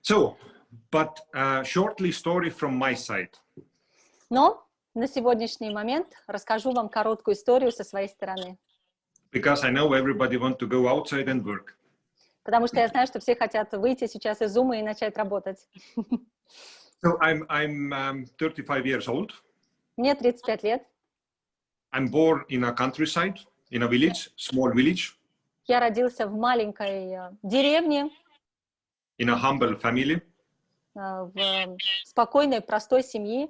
So, but shortly story from my side. Но на сегодняшний момент расскажу вам короткую историю со своей стороны. Because I know everybody want to go outside and work. Потому что я знаю, что все хотят выйти сейчас из Zoom и начать работать. So I'm 35 years old. Мне 35 лет. I'm born in a countryside, in a village, small village. Я родился в маленькой деревне, In a humble family. в спокойной, простой семье.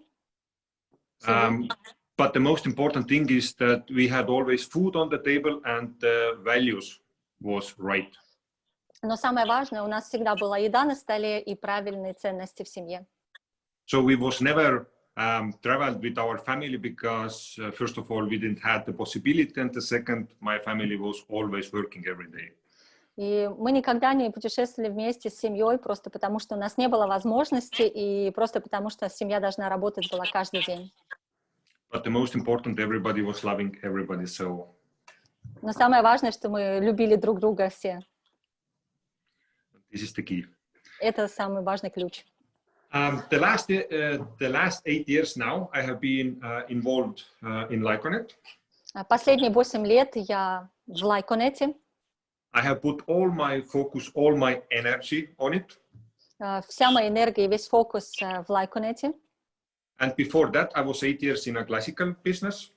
But the most important thing is that we had always food on the table and the values was right. Но самое важное, у нас всегда была еда на столе и правильные ценности в семье. So we was never traveled with our family because first of all we didn't have the possibility, and the second, my family was always working every day. И мы никогда не путешествовали вместе с семьей просто потому, что у нас не было возможности и просто потому, что семья должна работать была каждый день. But the most important, everybody was loving everybody, so. Но самое важное, что мы любили друг друга все. This is the key. Это самый важный ключ. The last 8 years now, I have been involved in Lyconet. Последние 8 лет я в Lyconet'е. I have put all my focus, all my energy on it. Вся моя энергия и весь фокус в Lyconet'е. And before that, I was 8 years in a classical business.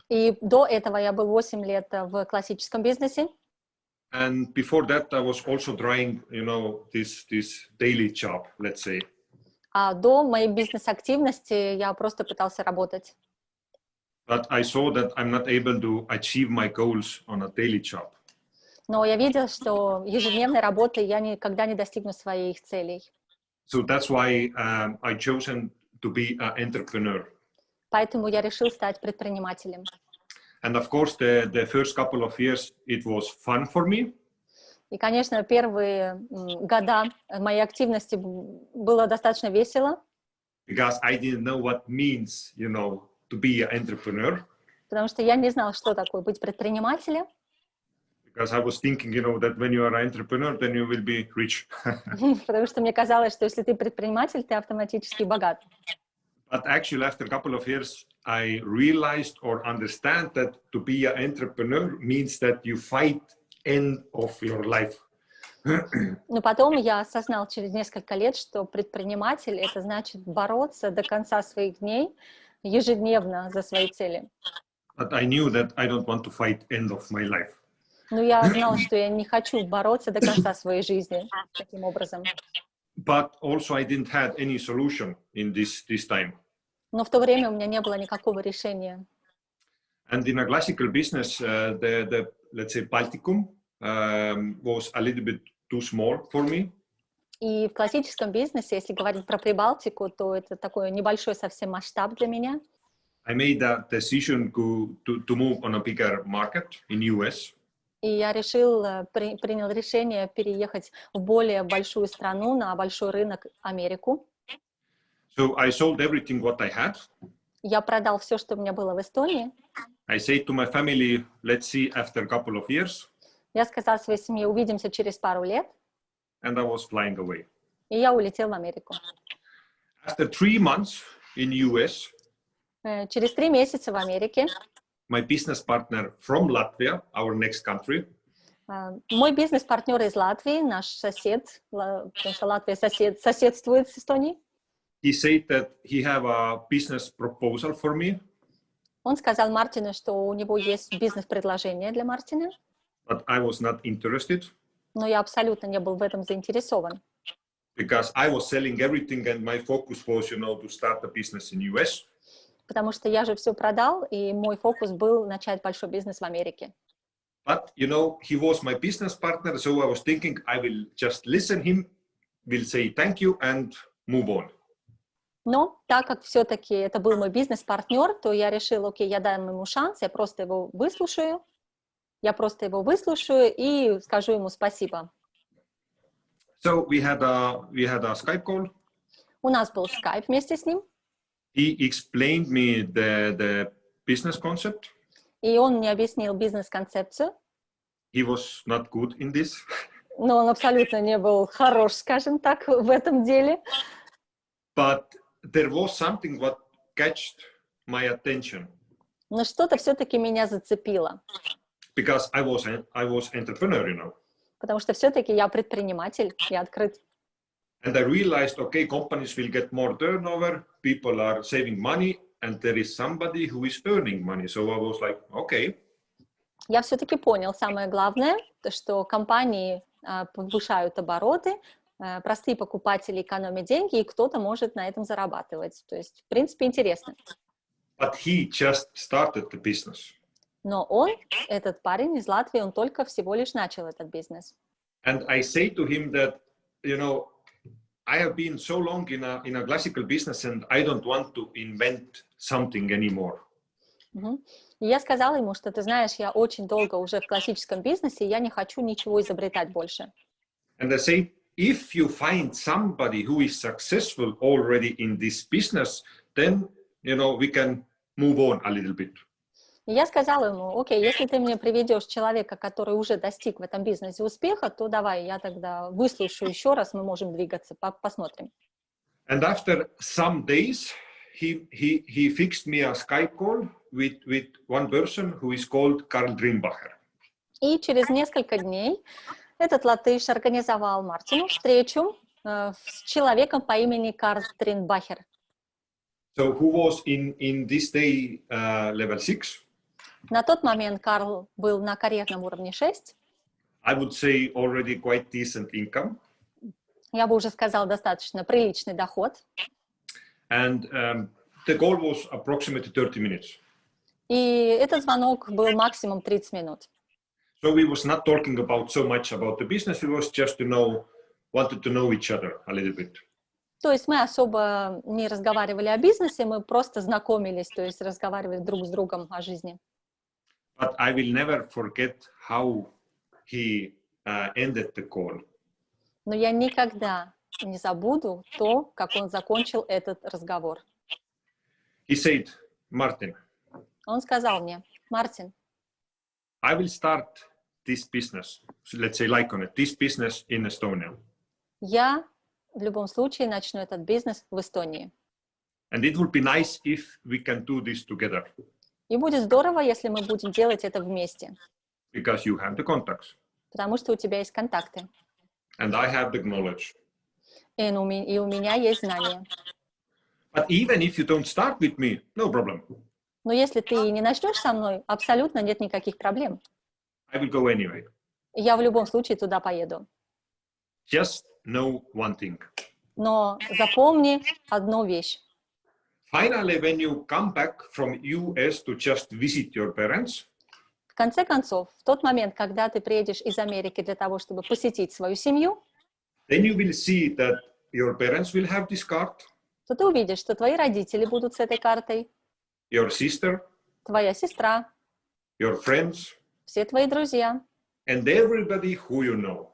И до этого я был 8 лет в классическом бизнесе. And before that, I was also trying, this daily job, let's say. А до моей бизнес-активности я просто пытался работать. But I saw that I'm not able to achieve my goals on a daily job. Но я видел, что ежедневной работой я никогда не достигну своих целей. So that's why I chosen to be an entrepreneur. Поэтому я решил стать предпринимателем. And of course, the first couple of years, it was fun for me. И, конечно, первые года моей активности было достаточно весело. Because I didn't know what means, to be an entrepreneur. Потому что я не знал, что такое быть предпринимателем. Because I was thinking, that when you are an entrepreneur, then you will be rich. Потому что мне казалось, что если ты предприниматель, ты автоматически богат. But actually, after a couple of years, I realized or understand that to be an entrepreneur means that you fight end of your life. Но потом я осознал через несколько лет, что предприниматель — это значит бороться до конца своих дней ежедневно за свои цели. But I knew that I don't want to fight end of my life. Но я знала, что я не хочу бороться до конца своей жизни таким образом. But also I didn't have any solution in this time. Но в то время у меня не было никакого решения. And in a classical business, the let's say Balticum was a little bit too small for me. И в классическом бизнесе, если говорить про Прибалтику, то это такой небольшой совсем масштаб для меня. I made a decision to move on a bigger market in US. И я принял решение переехать в более большую страну, на большой рынок Америку. So I sold everything what I had. Я продал все, что у меня было в Эстонии. I said to my family, let's see after a couple of years. Я сказал своей семье, увидимся через пару лет. And I was flying away. И я улетел в Америку. After 3 months in US, через 3 месяца в Америке my business partner from Latvia, our next country, мой бизнес-партнер из Латвии, наш сосед, потому что Латвия соседствует с Эстонией, he said that he have a business proposal for me. Он сказал Мартину, что у него есть бизнес-предложение для Мартина. But I was not interested. Но я абсолютно не был в этом заинтересован. Because I was selling everything and my focus was, to start a business in US. Потому что я же все продал, и мой фокус был начать большой бизнес в Америке. But, he was my business partner, so I was thinking I will just listen him, will say thank you and move on. Но так как все-таки это был мой бизнес-партнер, то я решила, окей, я дам ему шанс, я просто его выслушаю и скажу ему спасибо. So we had a Skype call. У нас был Skype вместе с ним. He explained me the business concept. И он мне объяснил бизнес-концепцию. He was not good in this. Но он абсолютно не был хорош, скажем так, в этом деле. But there was something what catched my attention. Но что-то все-таки меня зацепило. Because I was entrepreneur, you know. Потому что все-таки я предприниматель, я открыт. And I realized, okay, companies will get more turnover, people are saving money, and there is somebody who is earning money. So I was like, okay. Я все-таки понял самое главное, что компании повышают обороты, простые покупатели экономят деньги, и кто-то может на этом зарабатывать. То есть, в принципе, интересно. But he just started the business. Но он, этот парень из Латвии, он только всего лишь начал этот бизнес. And I say to him that, you know, I have been so long in a classical business and I don't want to invent something anymore. И я сказала ему, что ты знаешь, я очень долго уже в классическом бизнесе, и я не хочу ничего изобретать больше. And I say, if you find somebody who is successful already in this business, then, you know, we can move on a little bit. И я сказала ему, окей, если ты мне приведешь человека, который уже достиг в этом бизнесе успеха, то давай, я тогда выслушаю еще раз, мы можем двигаться, посмотрим. And after some days, he fixed me a Skype call with one person who is called Karl Drimbacher. И через несколько дней этот латыш организовал Мартину встречу с человеком по имени Карл Дринбахер. So who was in this day level 6? На тот момент Карл был на карьерном уровне 6. I would say already quite decent income. Я бы уже сказала, достаточно приличный доход. And the call was approximately 30 minutes. И этот звонок был максимум 30 минут. So we was not talking about so much about the business. We was just wanted to know each other a little bit. То есть мы особо не разговаривали о бизнесе, мы просто знакомились, то есть разговаривали друг с другом о жизни. But I will never forget how he ended the call. Но я никогда не забуду то, как он закончил этот разговор. He said, Martin, Он сказал мне, Мартин, I will start this business, so let's say like on it, this business in Estonia. Я в любом случае начну этот бизнес в Эстонии. And it would be nice if we can do this together. И будет здорово, если мы будем делать это вместе. Because you have the contacts. Потому что у тебя есть контакты. And I have the knowledge. И у меня есть знания. But even if you don't start with me, no problem. Но если ты не начнешь со мной, абсолютно нет никаких проблем. I will go anyway. Я в любом случае туда поеду. Just know one thing. Но запомни одну вещь. Finally, when you come back from US to just visit your parents, В конце концов, в тот момент, когда ты приедешь из Америки для того, чтобы посетить свою семью, then you will see that your parents will have this card, то ты увидишь, что твои родители будут с этой картой, your sister, твоя сестра, your friends, все твои друзья and everybody who you know.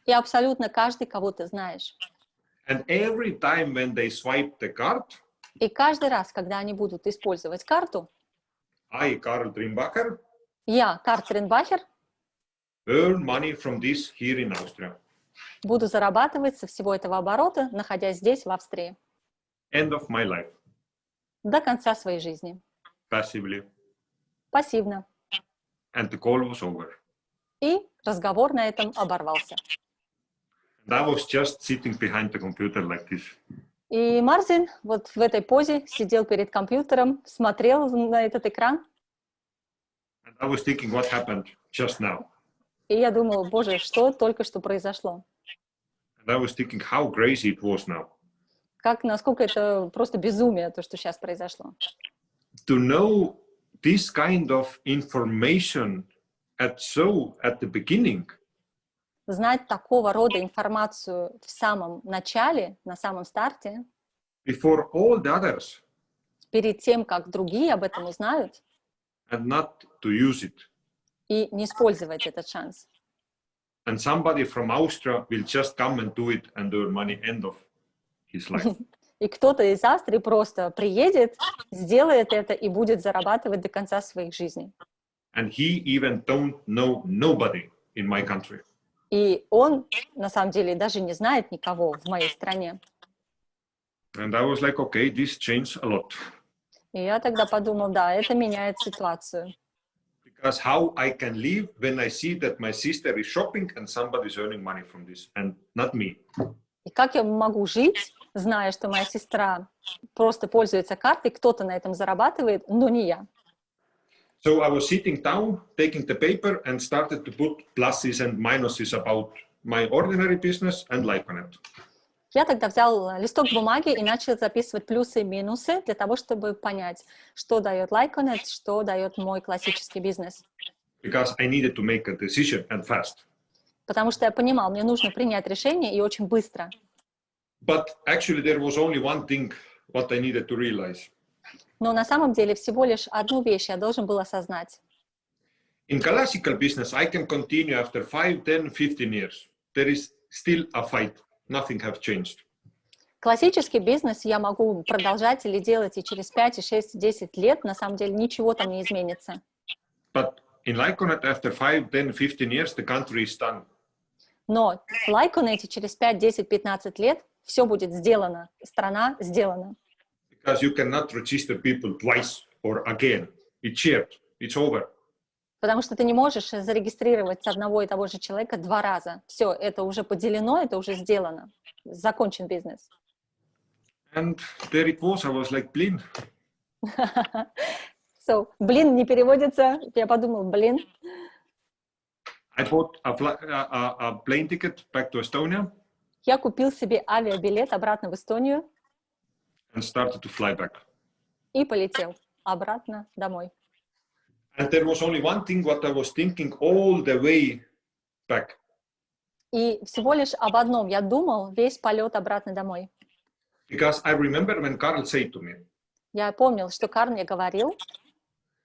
и абсолютно каждый, кого ты знаешь. And every time when they swipe the card, И каждый раз, когда они будут использовать карту, I, Karl Drimbacher, я, Карл Тренбахер, earn money from this here in Austria. буду зарабатывать со всего этого оборота, находясь здесь, в Австрии, End of my life. до конца своей жизни. Passively. Пассивно. And the call was over. И разговор на этом оборвался. And I was just sitting behind the computer like this. И Мартин вот в этой позе сидел перед компьютером, смотрел на этот экран. And I was thinking what happened just now. И я думала, боже, что только что произошло? And I was thinking how crazy it was now. Насколько это просто безумие, то, что сейчас произошло. To know this kind of information at the beginning. Знать такого рода информацию в самом начале, на самом старте, Before all the others. перед тем, как другие об этом узнают, And not to use it. и не использовать этот шанс. And somebody from Austria will just come and do it and earn money end of his life. И кто-то из Австрии просто приедет, сделает это и будет зарабатывать до конца своих жизней. And he even don't know nobody in my country. И он, на самом деле, даже не знает никого в моей стране. And I was like, okay, this changed a lot. И я тогда подумал, да, это меняет ситуацию. Because how I can live when I see that my sister is shopping and somebody is earning money from this, and not me. И как я могу жить, зная, что моя сестра просто пользуется картой, кто-то на этом зарабатывает, но не я. So I was sitting down, taking the paper, and started to put pluses and minuses about my ordinary business and life on it. Я тогда взял листок бумаги и начал записывать плюсы и минусы для того, чтобы понять, что дает Lyconet, что дает мой классический бизнес. Because I needed to make a decision and fast. Потому что я понимал, мне нужно принять решение и очень быстро. But actually there was only one thing what I needed to realize. Но на самом деле всего лишь одну вещь я должен был осознать. In classical business, I can continue after 5, 10, 15 years. There is still a fight. Nothing has changed. Классический бизнес я могу продолжать или делать и через 5, 6, 10 лет, на самом деле ничего там не изменится. But in Lyconet, after 5, 10, 15 years, the country is done. Но в Lyconet через 5, 10, 15 лет все будет сделано, страна сделана. Because you cannot register people twice or again. It's shared. It's over. Потому что ты не можешь зарегистрировать одного и того же человека 2 раза. Все, это уже поделено, это уже сделано. Закончен бизнес. And there it was. I was like, blin. So, блин не переводится. Я подумал, блин. I bought a plane ticket back to Estonia. Я купил себе авиабилет обратно в Эстонию. And started to fly back. И полетел обратно домой. And there was only one thing what I was thinking all the way back. И всего лишь об одном я думал весь полет обратно домой. Because I remember when Carl said to me, Я помнил, что Карл мне говорил,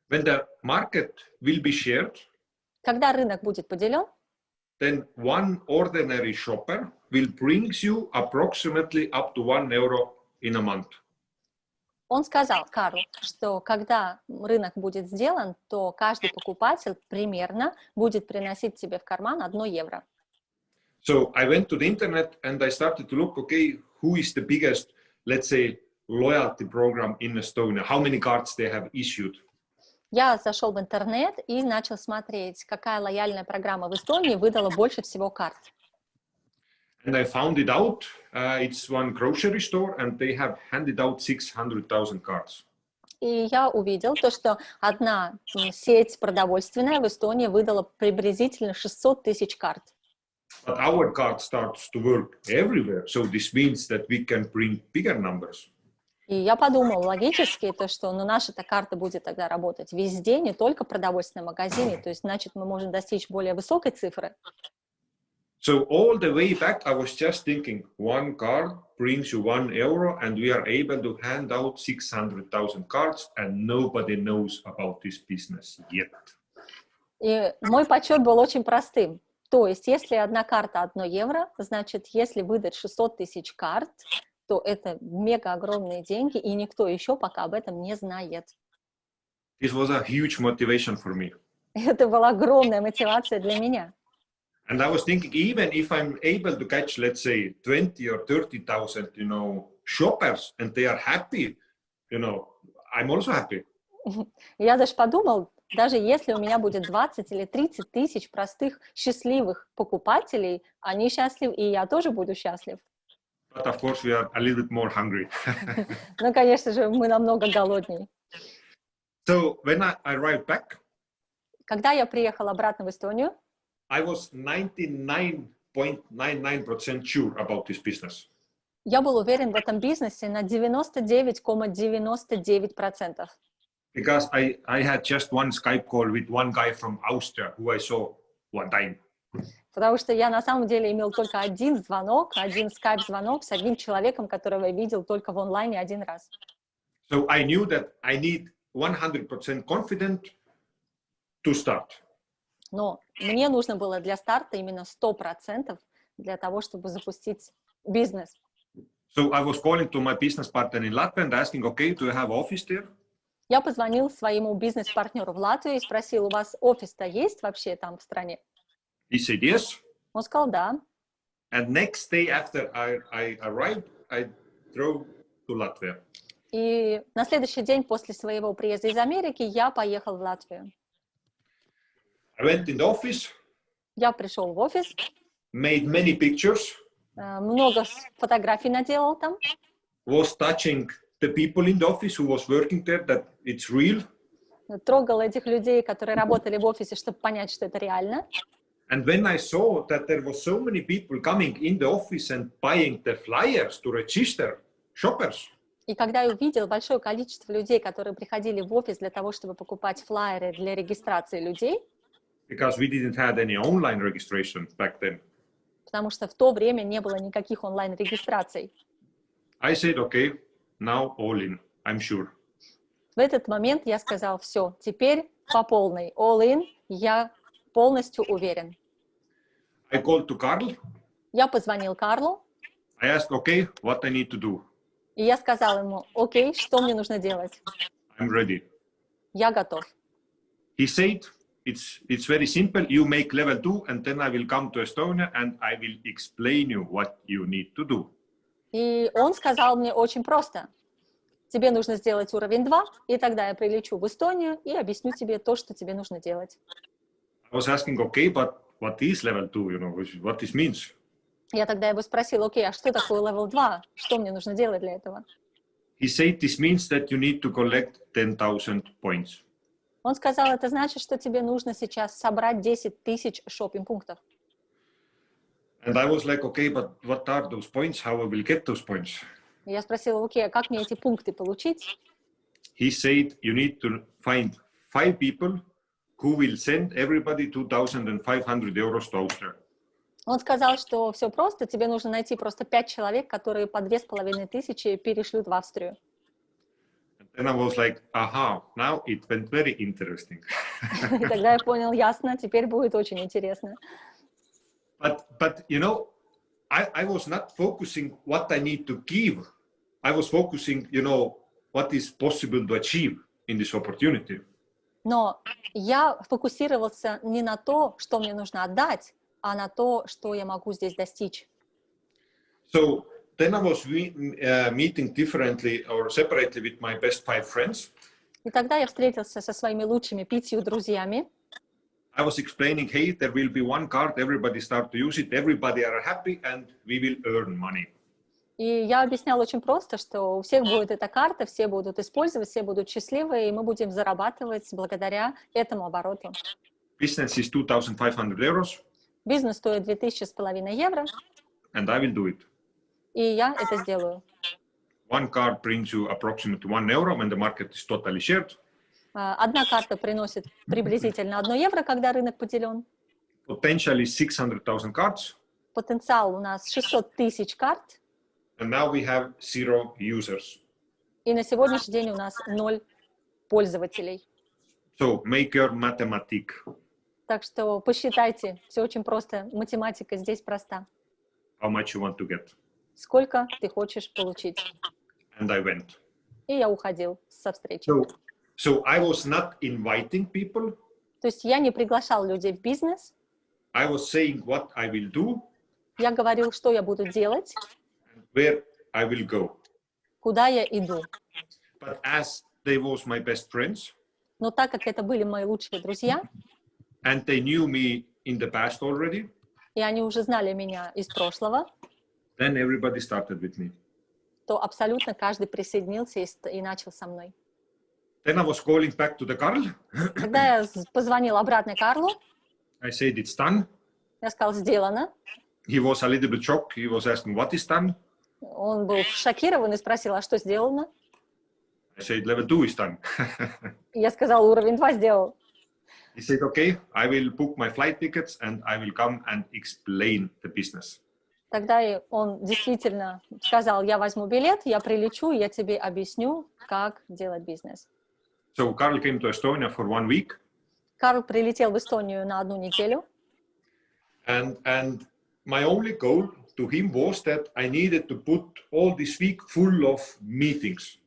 when the market will be shared, когда рынок будет поделен, then one ordinary shopper will bring you approximately up to €1 in a month. он сказал, Карл, что когда рынок будет сделан, то каждый покупатель примерно будет приносить тебе в карман 1 евро. So I went to the internet and I started to look, okay, who is the biggest, let's say, loyalty program in Estonia? How many cards they have issued? Я зашел в интернет и начал смотреть, какая лояльная программа в Эстонии выдала больше всего карт. And I found it out. It's one grocery store and they have handed out 600,000 cards. И я увидел то, что одна сеть продовольственная в Эстонии выдала приблизительно 600 тысяч карт. But our card starts to work everywhere. So this means that we can bring bigger numbers. И я подумал, логически, то, что наша-то карта будет тогда работать везде, не только в продовольственном магазине, то есть, значит, мы можем достичь более высокой цифры. So all the way back, I was just thinking, one card brings you €1 and we are able to hand out 600,000 cards and nobody knows about this business yet. И мой подсчет был очень простым. То есть, если одна карта 1 евро, значит, если выдать 600 тысяч карт, то это мега огромные деньги, и никто еще пока об этом не знает. This was a huge motivation for me. Это была огромная мотивация для меня. And I was thinking, even if I'm able to catch, let's say, 20 or 30,000, shoppers, and they are happy, I'm also happy. Я даже подумал, даже если у меня будет 20 или 30 тысяч простых, счастливых покупателей, они счастливы, и я тоже буду счастлив. But of course, we are a little bit more hungry. Ну, конечно же, мы намного голоднее. So when I arrived back, когда я приехал обратно в Эстонию, I was 99.99% sure about this business. Я был уверен в этом бизнесе на 99,99%. Because I had just one Skype call with one guy from Austria who I saw one time. Потому что я на самом деле имел только один звонок, один скайп-звонок с одним человеком, которого я видел только в онлайне один раз. So I knew that I need 100% confident to start. Но мне нужно было для старта именно 100% для того, чтобы запустить бизнес. So I was calling to my business partner in Latvia and asking, okay, do you have office there? Я позвонил своему бизнес-партнеру в Латвии и спросил, у вас офис-то есть вообще там в стране? He said yes. Он сказал, да. And next day after I arrived, I drove to Latvia. И на следующий день после своего приезда из Америки я поехал в Латвию. I went in the office, Я пришел в офис, made many pictures, много фотографий наделал там, was touching the people in the office who was working there, that it's real. трогал этих людей, которые работали в офисе, чтобы понять, что это реально. And when I saw that there was so many people coming in the office and buying the flyers to register shoppers, И когда я увидел большое количество людей, которые приходили в офис для того, чтобы покупать флаеры для регистрации людей, because we didn't have any online registration back then, потому что в то время не было никаких онлайн-регистраций, I said, okay, now all in, I'm sure. в этот момент я сказал, все, теперь по полной, all in, я полностью уверен. I called to Carl. Я позвонил Карлу, I asked, okay, what I need to do. и я сказал ему, окей, что мне нужно делать? I'm ready. Я готов. He said, it's very simple. You make level 2 and then I will come to Estonia and I will explain you what you need to do. И он сказал мне очень просто. Тебе нужно сделать уровень 2, и тогда я прилечу в Эстонию и объясню тебе то, что тебе нужно делать. I was asking, okay, but what is level 2, what this means? Я тогда его спросил, окей, а что такое level 2? Что мне нужно делать для этого? He said, this means that you need to collect 10,000 points. Он сказал, это значит, что тебе нужно сейчас собрать 10 тысяч шопинг-пунктов. And I was like, okay, but what are those points? How I will get those points? Я спросила, окей, а как мне эти пункты получить? He said, you need to find 5 people who will send everybody 2,500 euros to Austria. Он сказал, что все просто, тебе нужно найти просто 5 человек, которые по 2500 перешлют в Австрию. And I was like, aha, now it went very interesting. И тогда я понял, ясно, теперь будет очень интересно. But I was not focusing what I need to give. I was focusing, what is possible to achieve in this opportunity. Но я фокусировался не на то, что мне нужно отдать, а на то, что я могу здесь достичь. So then I was meeting differently or separately with my best 5 friends. И тогда я встретился со своими лучшими 5 друзьями. I was explaining, hey, there will be one card, everybody start to use it, everybody are happy, and we will earn money. И я объясняла очень просто, что у всех будет эта карта, все будут использовать, все будут счастливы, и мы будем зарабатывать благодаря этому обороту. Business is 2,500 euros. Бизнес стоит 2500 евро, And I will do it. и я это сделаю. One card brings you approximately 1 euro when the market is totally shared. Одна карта приносит приблизительно 1 евро, когда рынок поделен. Potential is 600,000 cards. Потенциал у нас 600 тысяч карт, And now we have 0 users. и на сегодняшний день у нас 0 пользователей. So make your mathematic. Так что посчитайте, все очень просто, математика здесь проста. How much you want to get. Сколько ты хочешь получить? And I went. И я уходил со встречи. So I was not inviting people. То есть я не приглашал людей в бизнес, I was saying what I will do, я говорил, что я буду делать, where I will go. куда я иду. But as they was my best friends, Но так как это были мои лучшие друзья, and they knew me in the past already, и они уже знали меня из прошлого, then everybody started with me. то абсолютно каждый присоединился и начал со мной. Then I was calling back to the Carl. Когда я позвонил обратно Карлу, I said it's done. я сказал, сделано. He was a little bit shocked. He was asking, what is done? Он был шокирован и спросил, а что сделано? I said, level 2 is done. И я сказал, уровень 2 сделал. He said, okay, I will book my flight tickets and I will come and explain the business. Тогда он действительно сказал, я возьму билет, я прилечу, я тебе объясню, как делать бизнес. So Carl came to Estonia for 1 week. Карл прилетел в Эстонию на 1 неделю. And my only goal to him was that I needed to put all this week full of meetings.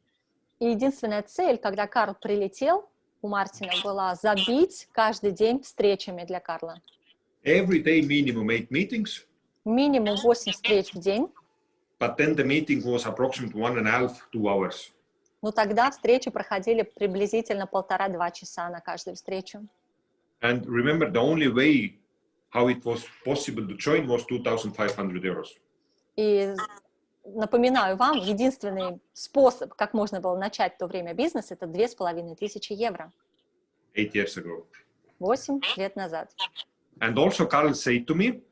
И единственная цель, когда Карл прилетел, у Мартина была забить каждый день встречами для Карла. every day minimum 8 meetings. Минимум 8 встреч в день. But then the meeting was approximately 1.5–2 hours. Но тогда встречи проходили приблизительно 1,5–2 часа на каждую встречу. And remember, the only way how it was possible to join was 2,500 euros. И напоминаю вам, единственный способ, как можно было начать в то время бизнес, это 2500 евро. 8 years ago. 8 лет назад. And also Carl said to me,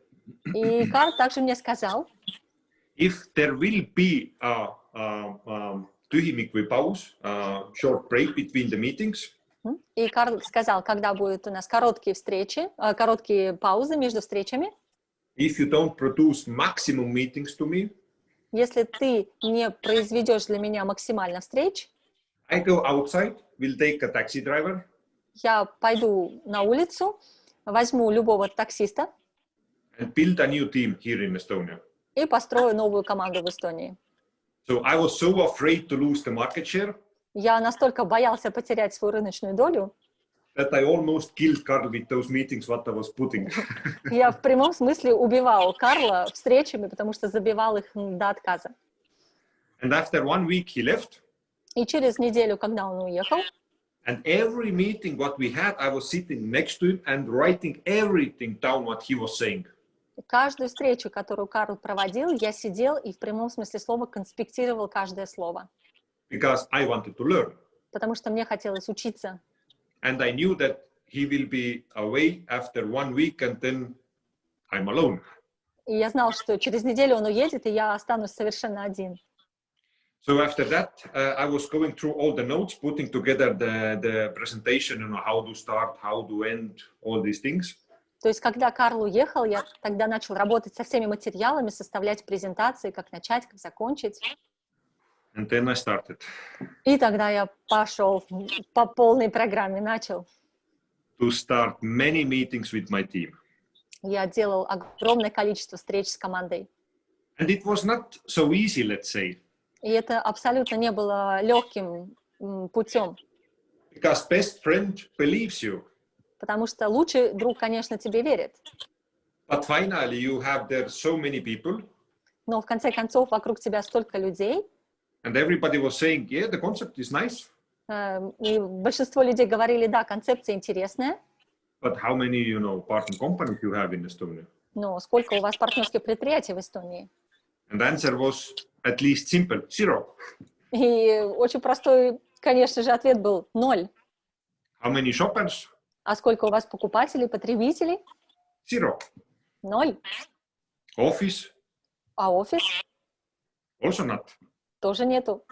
И Карл также мне сказал, if there will be a tühimik või paus, short break between the meetings, и Карл сказал, когда будут у нас короткие встречи, короткие паузы между встречами, if you don't produce maximum meetings to me, если ты не произведешь для меня максимально встреч, I go outside, will take a taxi driver, я пойду на улицу, возьму любого таксиста and build a new team here in Estonia. и построю новую команду в Эстонии. So I was so afraid to lose the market share Я настолько боялся потерять свою рыночную долю, that I almost killed Carl with those meetings what I was putting. я в прямом смысле убивал Карла встречами, потому что забивал их до отказа. And after 1 week he left. И через неделю, когда он уехал, And every meeting what we had, I was sitting next to him and writing everything down what he was saying. каждую встречу, которую Карл проводил, я сидел и в прямом смысле слова конспектировал каждое слово. Because I wanted to learn. Потому что мне хотелось учиться. And I knew that he will be away after 1 week and then I'm alone. И я знал, что через неделю он уедет, и я останусь совершенно один. So after that, I was going through all the notes, putting together the presentation, you know, how to start, how to end, all these things. То есть, когда Карл уехал, я тогда начал работать со всеми материалами, составлять презентации, как начать, как закончить. And then I started. И тогда я пошел по полной программе, начал. To start many meetings with my team. Я делал огромное количество встреч с командой. And it was not so easy, let's say. И это абсолютно не было легким путем. Because best friend believes you. Потому что лучший друг, конечно, тебе верит. But finally you have there so many people. Но в конце концов вокруг тебя столько людей. And everybody was saying, yeah, the concept is nice. И большинство людей говорили, да, концепция интересная. But how many, you know, partner companies you have in Estonia? Но сколько у вас партнерских предприятий в Эстонии? And the answer was at least simple, 0. И очень простой, конечно же, ответ был 0. How many shoppers? А сколько у вас покупателей, потребителей? 0. 0. Office? А офис? Also not. Тоже нету.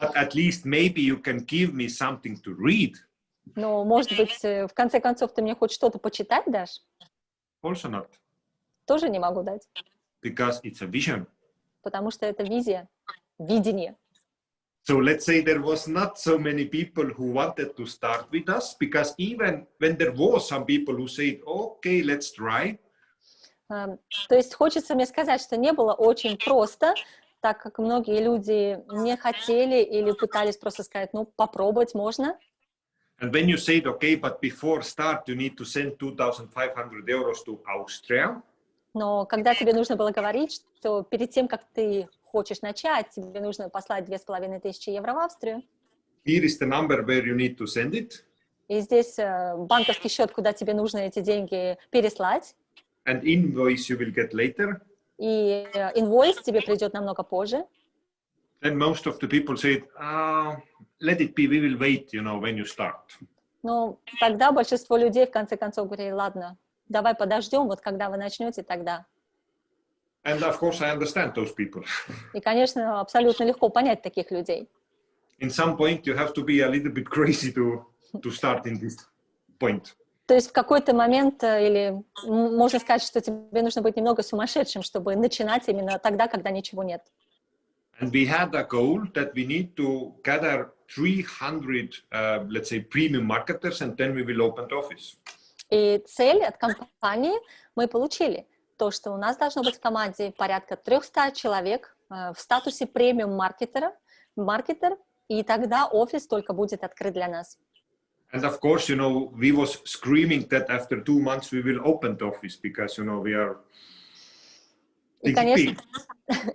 But at least maybe you can give me something to read. Но, может быть, в конце концов, ты мне хоть что-то почитать дашь? Also not. Тоже не могу дать. Because it's a vision. Потому что это визия, видение. So let's say there was not so many people who wanted to start with us, because even when there was some people who said, okay, let's try. То есть хочется мне сказать, что не было очень просто, так как многие люди не хотели или пытались просто сказать, ну, попробовать можно. And when you said, okay, but before start, you need to send 2,500 euros to Austria. Но когда тебе нужно было говорить, что перед тем, как ты хочешь начать, тебе нужно послать 2500 евро в Австрию. Here is the number where you need to send it. И здесь банковский счет, куда тебе нужно эти деньги переслать. And invoice you will get later. И инвойс тебе придет намного позже. Then most of the people said, let it be, we will wait, you know, when you start. Ну, тогда большинство людей в конце концов говорили, ладно, давай подождем, вот когда вы начнете, тогда. And of course, I understand those people. И, конечно, абсолютно легко понять таких людей. In some point, you have to be a little bit crazy to start in this point. То есть в какой-то момент, или можно сказать, что тебе нужно быть немного сумасшедшим, чтобы начинать именно тогда, когда ничего нет. And we had a goal that we need to gather 300, let's say, premium marketers, and then we will open the office. И цель от компании мы получили. То, что у нас должно быть в команде порядка 300 человек в статусе премиум маркетер, и тогда офис только будет открыт для нас. And of course, you know, we was screaming that after 2 months we will open the office because, you know, we are thinking big.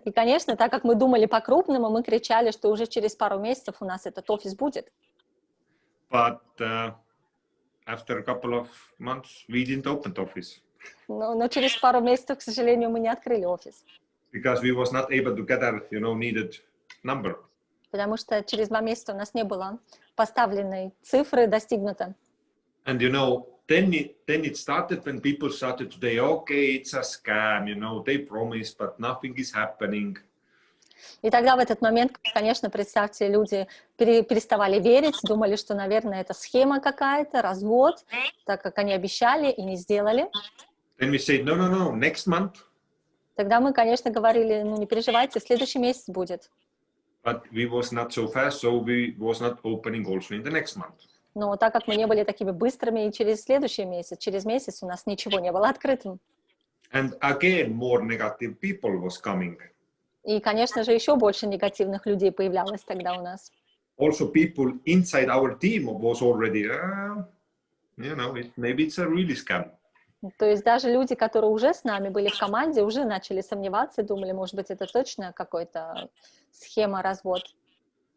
И, конечно, так как мы думали по-крупному, мы кричали, что уже через пару месяцев у нас этот офис будет. But after a couple of months, we didn't open the office. Но через пару месяцев, к сожалению, мы не открыли офис. Because we was not able to gather, you know, needed number. Потому что через 2 месяца у нас не было поставленной цифры достигнуто. And you know, then it started when people started to say, okay, it's a scam, you know, they promise, but nothing is happening. И тогда в этот момент, конечно, представьте, люди переставали верить, думали, что, наверное, это схема какая-то, развод, так как они обещали и не сделали. Then we said, no, next month. Тогда мы, конечно, говорили, ну не переживайте, в следующий месяц будет. But we was not so fast, so we was not opening also in the next month. Но так как мы не были такими быстрыми, и через месяц у нас ничего не было открытым. And again, more negative people was coming. И, конечно же, еще больше негативных людей появлялось тогда у нас. Also, people inside our team was already, you know, maybe it's a really scam. То есть даже люди, которые уже с нами были в команде, уже начали сомневаться, думали, может быть, это точно какой-то схема развод.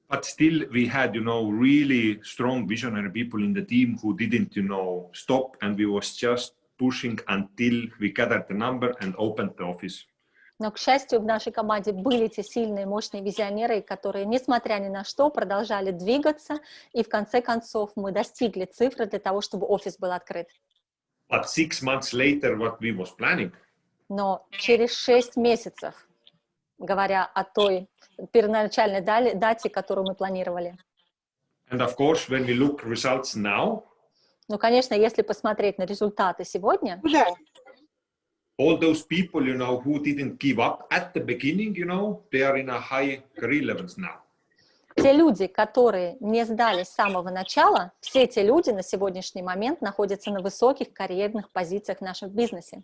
But still, we had, you know, really strong visionary people in the team who didn't, you know, stop, and we was just pushing until we gathered the number and opened the office. Но, к счастью, в нашей команде были те сильные, мощные визионеры, которые, несмотря ни на что, продолжали двигаться, и в конце концов мы достигли цифры для того, чтобы офис был открыт. But 6 months later, what we was planning. Но через 6 месяцев, говоря о той первоначальной дате, которую мы планировали. And of course, when we look results now, ну, конечно, если посмотреть на результаты сегодня, all those people, you know, who didn't give up at the beginning, you know, they are in a high career levels now. Те люди, которые не сдали с самого начала, все эти люди на сегодняшний момент находятся на высоких карьерных позициях в нашем бизнесе.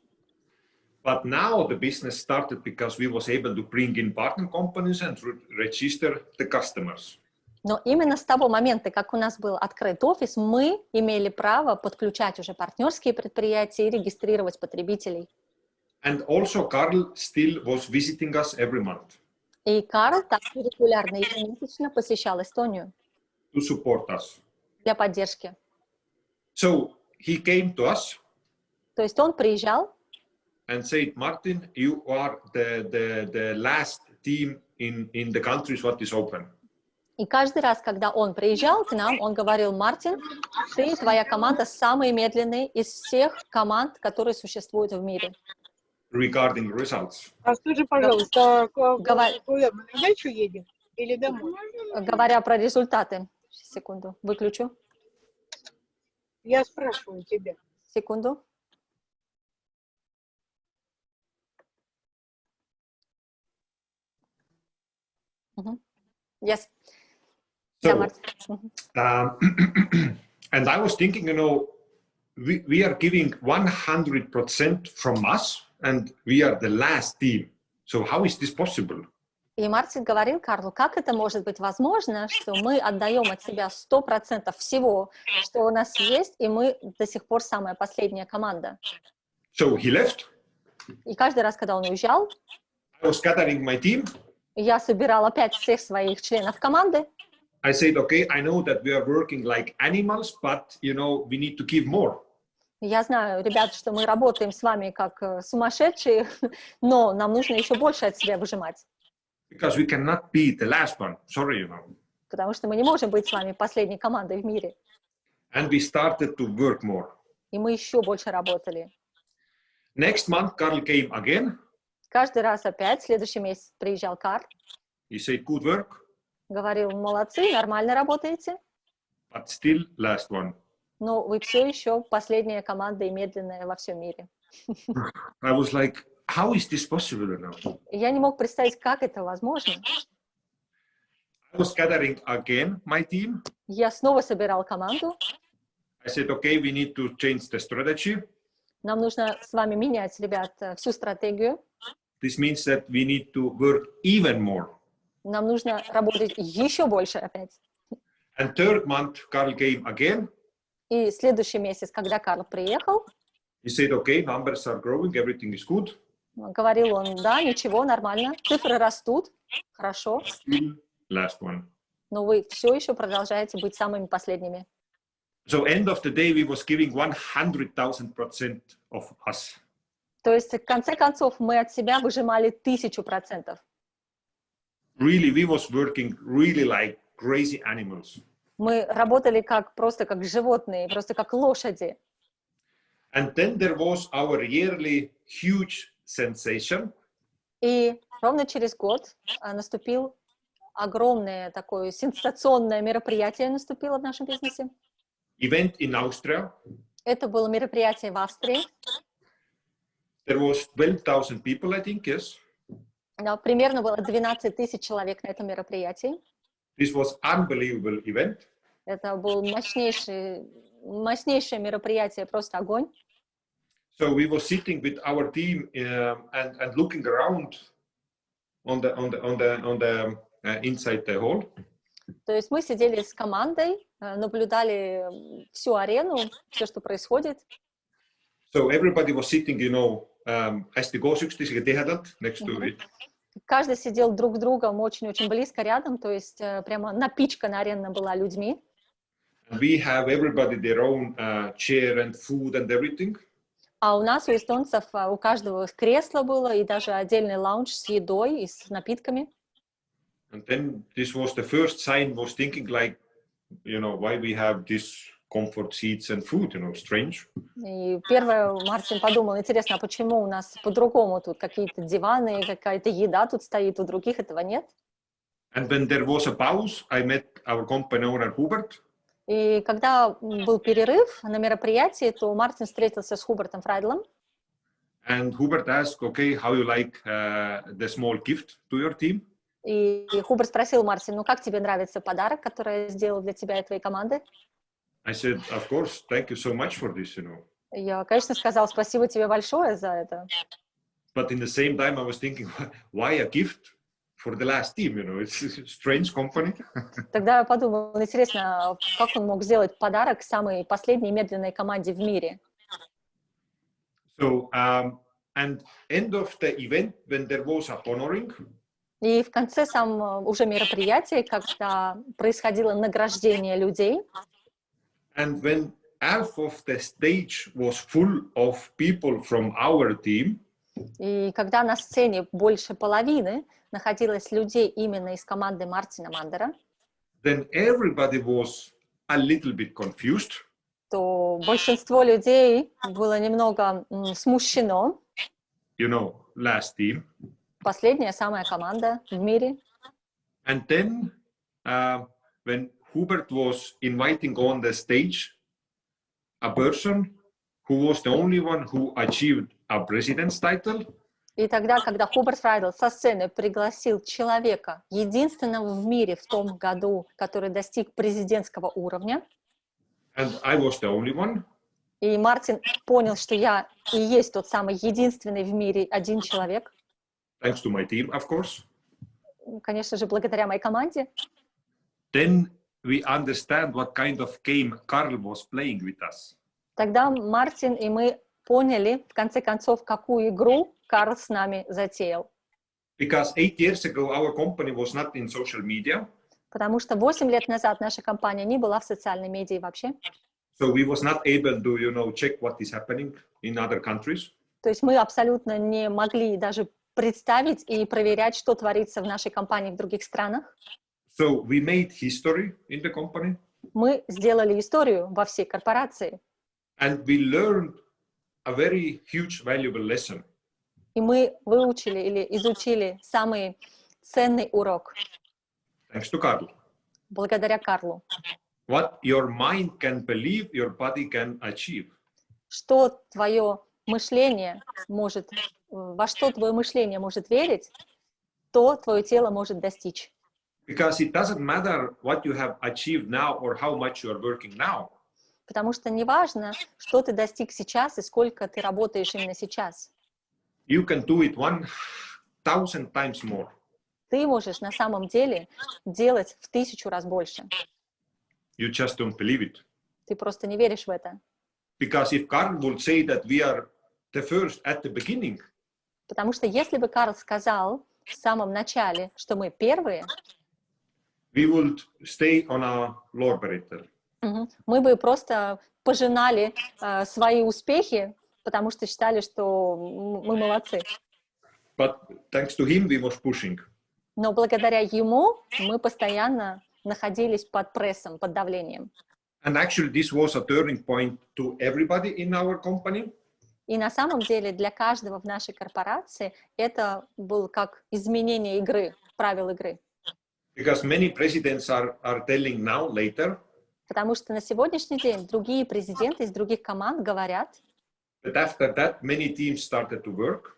But now the business started because we was able to bring in partner companies and register the customers. Но именно с того момента, как у нас был открыт офис, мы имели право подключать уже партнерские предприятия и регистрировать потребителей. And also Carl still was visiting us every month. И Карл также регулярно ежемесячно посещал Эстонию. To support us. Для поддержки. So he came to us. То есть он приезжал. And said, Martin, you are the last team in the countries what is open. И каждый раз, когда он приезжал к нам, он говорил: Мартин, твоя команда самая медленная из всех команд, которые существуют в мире. Regarding results. А скажи, пожалуйста, куда мы на дачу едем или домой? Говоря про результаты. Секунду, выключу. Я спрашиваю тебя. Секунду. Yes. So, and I was thinking, you know, we are giving 100% from us, and we are the last team. So how is this possible? И Мартин говорил Карлу, как это может быть возможно, что мы отдаем от себя 100% всего, что у нас есть, и мы до сих пор самая последняя команда. So he left. И каждый раз, когда он уезжал, I was gathering my team. Я собирал опять всех своих членов команды. I said, okay, I know that we are working like animals, but, you know, we need to give more. Я знаю, ребят, что мы работаем с вами как сумасшедшие, но нам нужно еще больше от себя выжимать. Because we cannot be the last one. Sorry, you know. Потому что мы не можем быть с вами последней командой в мире. And we started to work more. И мы еще больше работали. Next month, Carl came again. Каждый раз опять, в следующий месяц приезжал Карл. He said, good work. Говорил, молодцы, нормально работаете. But still last one. Но вы все еще последняя команда и медленная во всем мире. I was like, how is this possible now? Я не мог представить, как это возможно. I was gathering again my team. Я снова собирал команду. I said, okay, we need to change the strategy. Нам нужно с вами менять, ребят, всю стратегию. This means that we need to work even more. Нам нужно работать еще больше опять. And third month, Carl came again. И следующий месяц, когда Карл приехал, he said, okay, numbers are growing, everything is good. говорил он, да, ничего, нормально, цифры растут, хорошо, Still last one. но вы все еще продолжаете быть самыми последними. So end of the day, we was giving 100,000% of us. То есть, в конце концов, мы от себя выжимали 1000%. Really, we was working really like crazy animals. Мы работали просто как животные, просто как лошади. And then there was our yearly huge sensation. И ровно через год наступил огромное такое сенсационное мероприятие наступило в нашем бизнесе. Event in Austria. Это было мероприятие в Австрии. There was 12,000 people, I think, yes. Примерно было 12 000 человек на этом мероприятии. This was unbelievable event. Это было мощнейшее мероприятие, просто огонь. So we were sitting with our team and looking around on the inside the hall. То есть мы сидели с командой, наблюдали всю арену, все, что происходит. So everybody was sitting, you know, hästi koos üksteisega tihedalt next to it. Каждый сидел друг с другом очень-очень близко рядом, то есть прямо напичкана арена была людьми. We have everybody their own chair and food and everything. А у нас, у эстонцев, у каждого кресло было, и даже отдельный лаунж с едой и с напитками. And then this was the first sign, was thinking like, you know, why we have this comfort seats and food, you know, strange. И первое, Мартин подумал, интересно, а почему у нас по-другому тут какие-то диваны, какая-то еда тут стоит, у других этого нет? And when there was a pause, I met our company owner, Hubert. И когда был перерыв на мероприятии, то Мартин встретился с Хубертом Фрайдлом. And Hubert asked, okay, how you like the small gift to your team? И Хуберт спросил Мартин, ну как тебе нравится подарок, который я сделал для тебя и твоей команды? I said, of course, thank you so much for this, you know. Я, конечно, сказал спасибо тебе большое за это. But in the same time, I was thinking, why a gift for the last team, you know? It's a strange company. Тогда я подумал, интересно, как он мог сделать подарок самой последней медленной команде в мире? So, and end of the event, when there was a honoring. И в конце уже мероприятия, когда происходило награждение людей, And when half of the stage was full of people from our team, и когда на сцене больше половины находилось людей именно из команды Мартина Мандера, then everybody was a little bit confused. то большинство людей было немного смущено. You know, last team. Последняя, самая команда в мире. And then when Hubert was inviting on the stage a person who was the only one who achieved a president's title. И тогда, когда Хуберт Фрайдл со сцены пригласил человека, единственного в мире в том году, который достиг президентского уровня, And I was the only one. и Мартин понял, что я и есть тот самый единственный в мире один человек. Thanks to my team, of course. Конечно же, благодаря моей команде. Then we understand what kind of game Carl was playing with us. Тогда Мартин и мы поняли, в конце концов, какую игру Карл с нами затеял. Because 8 years ago, our company was not in social media. Потому что 8 лет назад наша компания не была в социальной медиа вообще. So we was not able to, you know, check what is happening in other countries. То есть мы абсолютно не могли даже представить и проверять, что творится в нашей компании в других странах. So we made history in the company. Мы сделали историю во всей корпорации. And we learned a very huge, valuable lesson. И мы выучили или изучили самый ценный урок. Thanks to Carl. Благодаря Карлу. What your mind can believe, your body can achieve. Что твое мышление может, во что твое мышление может верить, то твое тело может достичь. Because it doesn't matter what you have achieved now or how much you are working now. Потому что не важно, что ты достиг сейчас и сколько ты работаешь именно сейчас. You can do it 1,000 times more. Ты можешь на самом деле делать в 1000 раз больше. You just don't believe it. Ты просто не веришь в это. Because if Carl would say that we are the first at the beginning, Потому что если бы Карл сказал в самом начале, что мы первые, we would stay on our laurel. мы бы просто пожинали свои успехи, потому что считали, что мы молодцы. But thanks to him, we was pushing. Но благодаря ему мы постоянно находились под прессом, под давлением. And actually, this was a turning point to everybody in our company. И на самом деле для каждого в нашей корпорации это был как изменение игры, правил игры. Because many presidents are telling now later Потому что на сегодняшний день другие президенты из других команд говорят, that after that many teams started to work.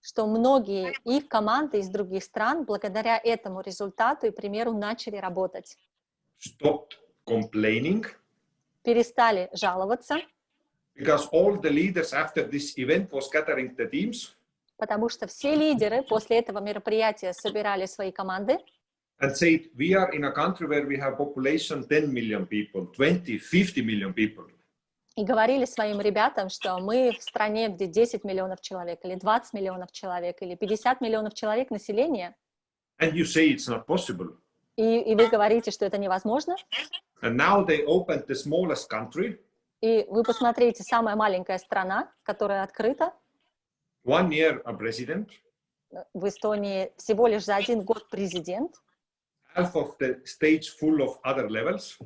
Что многие их команды из других стран благодаря этому результату и примеру начали работать. Stopped complaining. Перестали жаловаться. Because all the leaders after this event was gathering the teams. Потому что все лидеры после этого мероприятия собирали свои команды. And said, we are in a country where we have population 10 million people, 20, 50 million people. И говорили своим ребятам, что мы в стране, где 10 миллионов человек, или 20 миллионов человек, или 50 миллионов человек населения. And you say it's not possible. И вы говорите, что это невозможно. And now they opened the smallest country. И вы посмотрите, самая маленькая страна, которая открыта. 1 year a president. В Эстонии всего лишь за 1 год президент. Half of the stage full of other levels.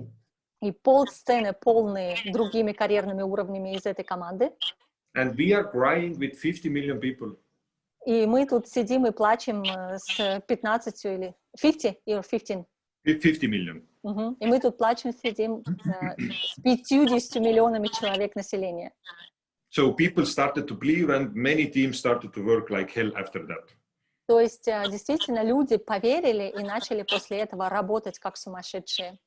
И полсцены полные другими карьерными уровнями из этой команды. And we are crying with 50 million people. И мы тут сидим и плачем с 15 или 50 или 15. 50 million. И мы тут плачем, сидим с 50 миллионами человек населения. So people started to believe and many teams started to work like hell after that. То есть действительно люди поверили и начали после этого работать как сумасшедшие.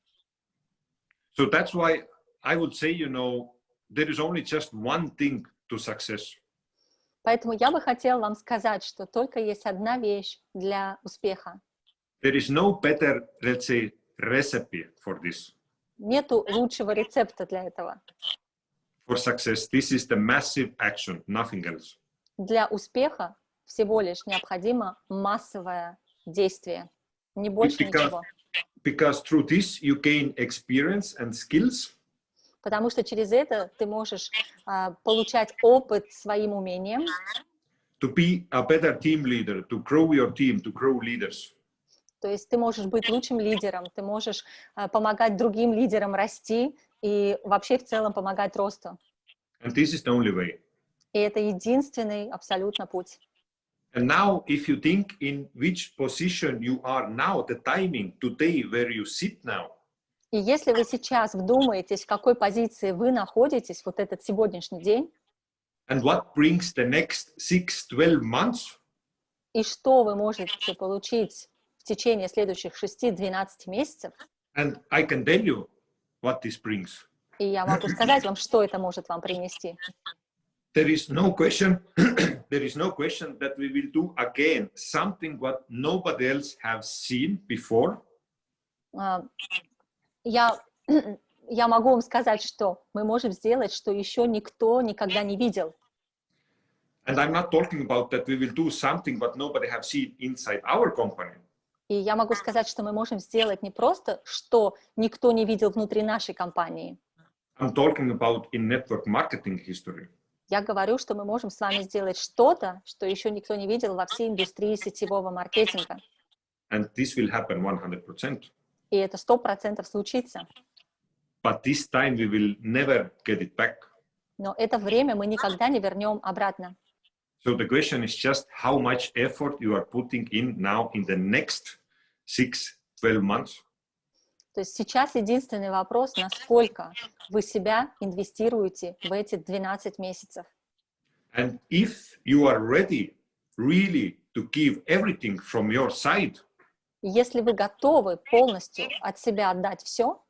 So that's why I would say, there is only just one thing to success. Поэтому я бы хотела вам сказать, что только есть одна вещь для успеха. There is no better, let's say, recipe for this. Нету лучшего рецепта для этого. For success, this is the massive action, nothing else. Для успеха всего лишь необходимо массовое действие, не больше ничего. Because through this you gain experience and skills. Потому что через это ты можешь получать опыт своим умением. To be a better team leader, to grow your team, to grow leaders. То есть ты можешь быть лучшим лидером, ты можешь помогать другим лидерам расти и вообще в целом помогать росту. And this is the only way. И это единственный абсолютно путь. And now, if you think in which position you are now, the timing today where you sit now. И если вы сейчас вдумаетесь, в какой позиции вы находитесь вот этот сегодняшний день, And what brings the next 6-12 months? И что вы можете получить в течение следующих 6-12 месяцев? And I can tell you what this brings. И я могу сказать вам, что это может вам принести. There is no question that we will do again something what nobody else has seen before. Я могу вам сказать, что мы можем сделать, что еще никто никогда не видел. And I'm not talking about that we will do something what nobody has seen inside our company. И я могу сказать, что мы можем сделать не просто, что никто не видел внутри нашей компании. I'm talking about in network marketing history. Я говорю, что мы можем с вами сделать что-то, что еще никто не видел во всей индустрии сетевого маркетинга. And this will happen 100%. И это 100% случится. But this time we will never get it back. Но это время мы никогда не вернем обратно. So the question is just how much effort you are putting in now in the next 6-12 months. То есть сейчас единственный вопрос, насколько вы себя инвестируете в эти 12 месяцев. And if you are ready really to give everything from your side, Если вы готовы полностью от себя отдать все,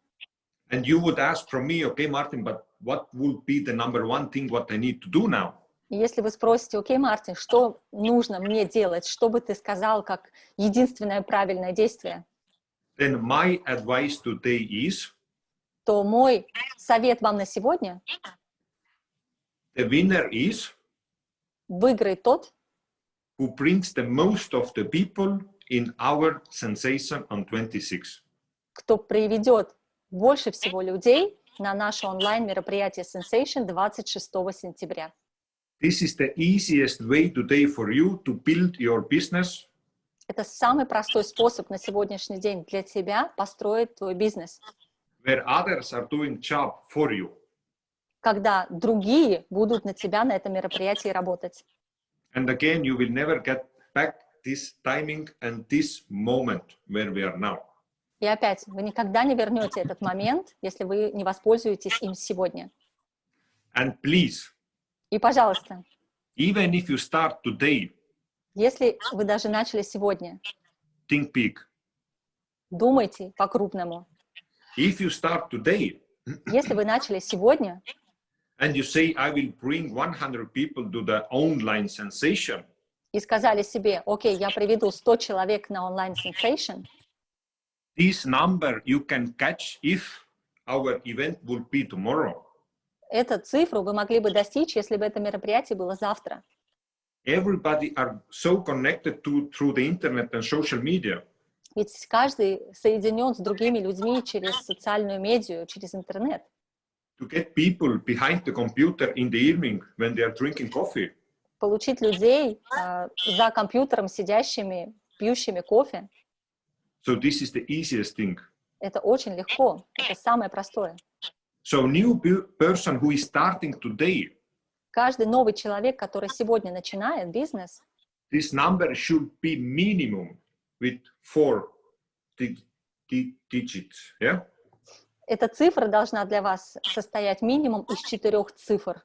and you would ask from me, okay, Martin, but what would be the number one thing what I need to do now? и если вы спросите, окей, Мартин, что нужно мне делать, что бы ты сказал как единственное правильное действие, Then my advice today is, то мой совет вам на сегодня: the winner is выиграет тот, who brings the most of the people in our sensation on 26. кто приведет больше всего людей на наше онлайн-мероприятие Sensation 26 сентября. This is the easiest way today for you to build your business. Это самый простой способ на сегодняшний день для тебя построить твой бизнес, Where others are doing job for you. когда другие будут на тебя на этом мероприятии работать. And again, you will never get back this timing and this moment where we are now. И опять, вы никогда не вернете этот момент, если вы не воспользуетесь им сегодня. And please, И, пожалуйста, even if you start today, если вы даже начали сегодня, think big. думайте по-крупному. If you start today Если вы начали сегодня, and you say, I will bring 100 people to the online sensation, и сказали себе: окей, я приведу 100 человек на онлайн Sensation, this number you can catch if our event will be tomorrow. эту цифру вы могли бы достичь, если бы это мероприятие было завтра. Everybody are so connected through the internet and social media. Ведь каждый соединен с другими людьми через социальную медиа, через интернет. To get people behind the computer in the evening when they are drinking coffee. Получить людей за компьютером, сидящими, пьющими кофе. So this is the easiest thing. Это очень легко, это самое простое. So new person who is starting today, Каждый новый человек, который сегодня начинает бизнес, this number should be minimum with 4 digits, yeah? эта цифра должна для вас состоять минимум из 4 цифр.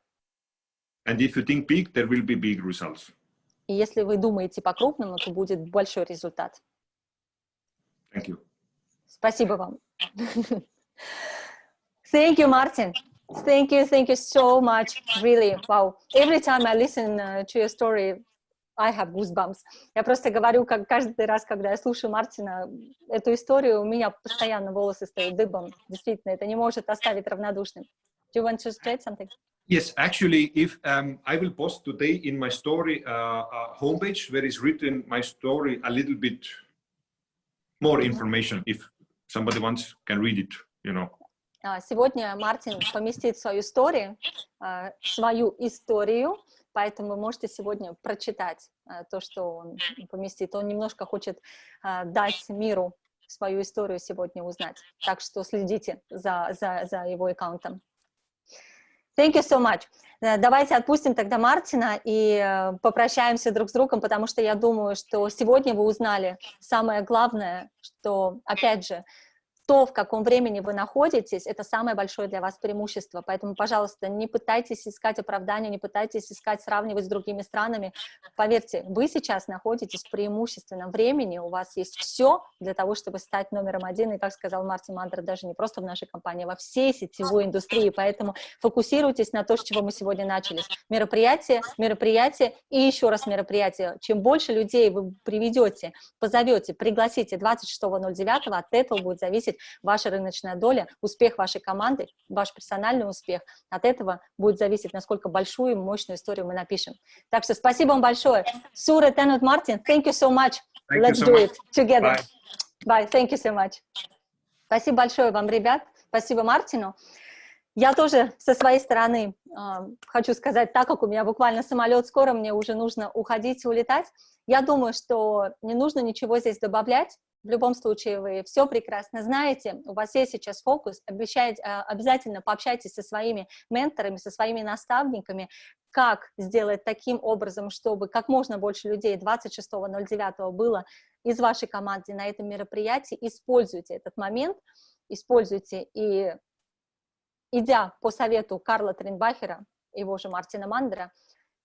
And if you think big, there will be big results. И если вы думаете по-крупному, то будет большой результат. Thank you. Спасибо вам. Thank you, Martin. Thank you so much. Really, wow. Every time I listen to your story, I have goosebumps. Я просто говорю, как каждый раз, когда я слушаю Мартина, эту историю, у меня постоянно волосы стоят дыбом. Действительно, это не может оставить равнодушным. Do you want to say something? Yes, actually, if I will post today in my story homepage where is written my story a little bit more information. If somebody wants, can read it, you know. Сегодня Мартин поместит свою историю, поэтому вы можете сегодня прочитать то, что он поместит. Он немножко хочет дать миру свою историю сегодня узнать. Так что следите за его аккаунтом. Thank you so much. Давайте отпустим тогда Мартина и попрощаемся друг с другом, потому что я думаю, что сегодня вы узнали самое главное, что, опять же, то, в каком времени вы находитесь, это самое большое для вас преимущество. Поэтому, пожалуйста, не пытайтесь искать оправдания, не пытайтесь искать, сравнивать с другими странами. Поверьте, вы сейчас находитесь в преимущественном времени, у вас есть все для того, чтобы стать номером 1. И, как сказал Мартин Мандера, даже не просто в нашей компании, а во всей сетевой индустрии. Поэтому фокусируйтесь на то, с чего мы сегодня начали. Мероприятие и еще раз мероприятие. Чем больше людей вы приведете, позовете, пригласите 26.09, от этого будет зависеть ваша рыночная доля, успех вашей команды, ваш персональный успех. От этого будет зависеть, насколько большую и мощную историю мы напишем. Так что спасибо вам большое. Сура, Тенут, Мартин, thank you so much. Let's do it together. Bye. Thank you so much. Спасибо большое вам, ребят. Спасибо Мартину. Я тоже со своей стороны хочу сказать, так как у меня буквально самолет скоро, мне уже нужно уходить и улетать. Я думаю, что не нужно ничего здесь добавлять. В любом случае, вы все прекрасно знаете, у вас есть сейчас фокус, обязательно пообщайтесь со своими менторами, со своими наставниками, как сделать таким образом, чтобы как можно больше людей 26.09 было из вашей команды на этом мероприятии. Используйте этот момент, используйте и, идя по совету Карла Тринбахера, его же Мартина Мандера,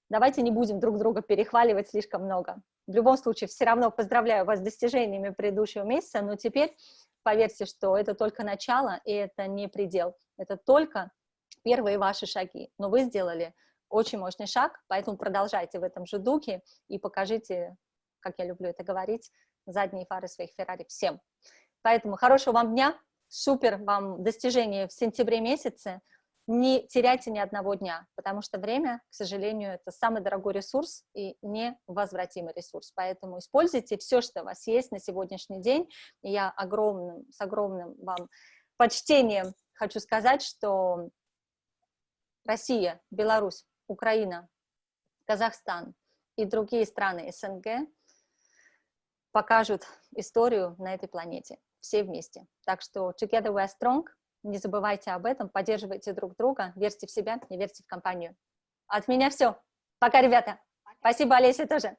давайте не будем друг друга перехваливать слишком много. В любом случае, все равно поздравляю вас с достижениями предыдущего месяца, но теперь поверьте, что это только начало, и это не предел. Это только первые ваши шаги. Но вы сделали очень мощный шаг, поэтому продолжайте в этом же духе и покажите, как я люблю это говорить, задние фары своих Феррари всем. Поэтому хорошего вам дня, Супер вам достижение в сентябре месяце. Не теряйте ни одного дня, потому что время, к сожалению, это самый дорогой ресурс и невозвратимый ресурс. Поэтому используйте все, что у вас есть на сегодняшний день. И я с огромным вам почтением хочу сказать, что Россия, Беларусь, Украина, Казахстан и другие страны СНГ покажут историю на этой планете. Все вместе. Так что together we are strong. Не забывайте об этом, поддерживайте друг друга, верьте в себя, не верьте в компанию. От меня все. Пока, ребята. Спасибо, Олеся, тоже.